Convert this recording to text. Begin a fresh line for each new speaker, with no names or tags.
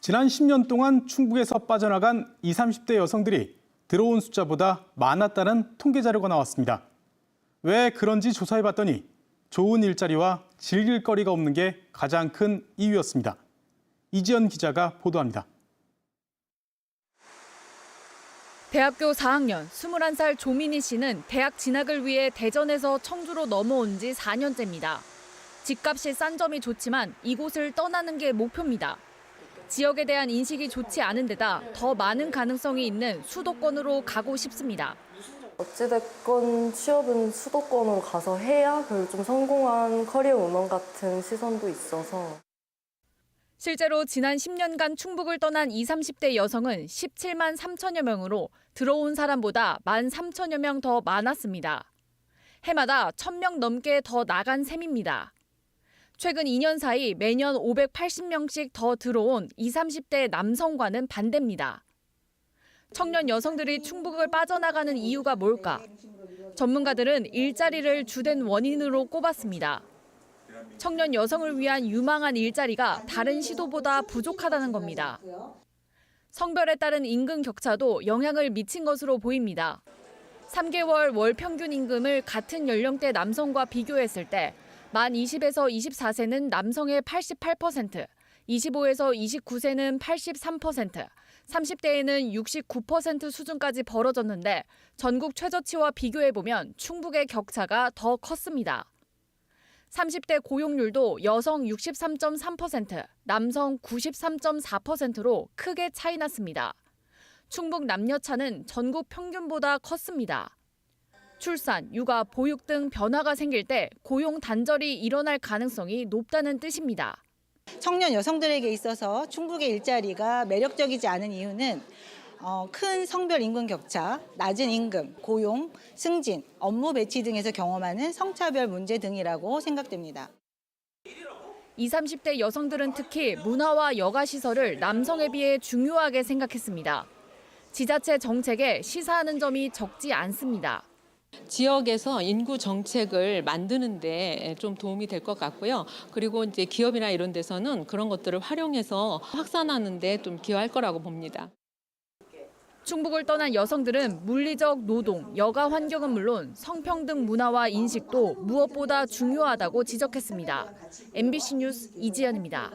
지난 10년 동안 충북에서 빠져나간 20, 30대 여성들이 들어온 숫자보다 많았다는 통계 자료가 나왔습니다. 왜 그런지 조사해봤더니 좋은 일자리와 즐길 거리가 없는 게 가장 큰 이유였습니다. 이지연 기자가 보도합니다.
대학교 4학년 21살 조민희 씨는 대학 진학을 위해 대전에서 청주로 넘어온 지 4년째입니다. 집값이 싼 점이 좋지만 이곳을 떠나는 게 목표입니다. 지역에 대한 인식이 좋지 않은 데다 더 많은 가능성이 있는 수도권으로 가고 싶습니다.
어찌됐건 취업은 수도권으로 가서 해야 별로 좀 성공한 커리어 우먼 같은 시선도 있어서.
실제로 지난 10년간 충북을 떠난 20, 30대 여성은 17만 3천여 명으로 들어온 사람보다 1만 3천여 명 더 많았습니다. 해마다 1,000명 넘게 더 나간 셈입니다. 최근 2년 사이 매년 580명씩 더 들어온 20, 30대 남성과는 반대입니다. 청년 여성들이 충북을 빠져나가는 이유가 뭘까? 전문가들은 일자리를 주된 원인으로 꼽았습니다. 청년 여성을 위한 유망한 일자리가 다른 시도보다 부족하다는 겁니다. 성별에 따른 임금 격차도 영향을 미친 것으로 보입니다. 3개월 월 평균 임금을 같은 연령대 남성과 비교했을 때 만 20에서 24세는 남성의 88%, 25에서 29세는 83%, 30대에는 69% 수준까지 벌어졌는데 전국 최저치와 비교해보면 충북의 격차가 더 컸습니다. 30대 고용률도 여성 63.3%, 남성 93.4%로 크게 차이 났습니다. 충북 남녀차는 전국 평균보다 컸습니다. 출산, 육아, 보육 등 변화가 생길 때 고용 단절이 일어날 가능성이 높다는 뜻입니다.
청년 여성들에게 있어서 충북의 일자리가 매력적이지 않은 이유는 큰 성별 임금 격차, 낮은 임금, 고용, 승진, 업무 배치 등에서 경험하는 성차별 문제 등이라고 생각됩니다.
20, 30대 여성들은 특히 문화와 여가 시설을 남성에 비해 중요하게 생각했습니다. 지자체 정책에 시사하는 점이 적지 않습니다.
지역에서 인구 정책을 만드는 데 좀 도움이 될 것 같고요. 그리고 이제 기업이나 이런 데서는 그런 것들을 활용해서 확산하는 데 좀 기여할 거라고 봅니다.
충북을 떠난 여성들은 물리적 노동, 여가 환경은 물론 성평등 문화와 인식도 무엇보다 중요하다고 지적했습니다. MBC 뉴스 이지연입니다.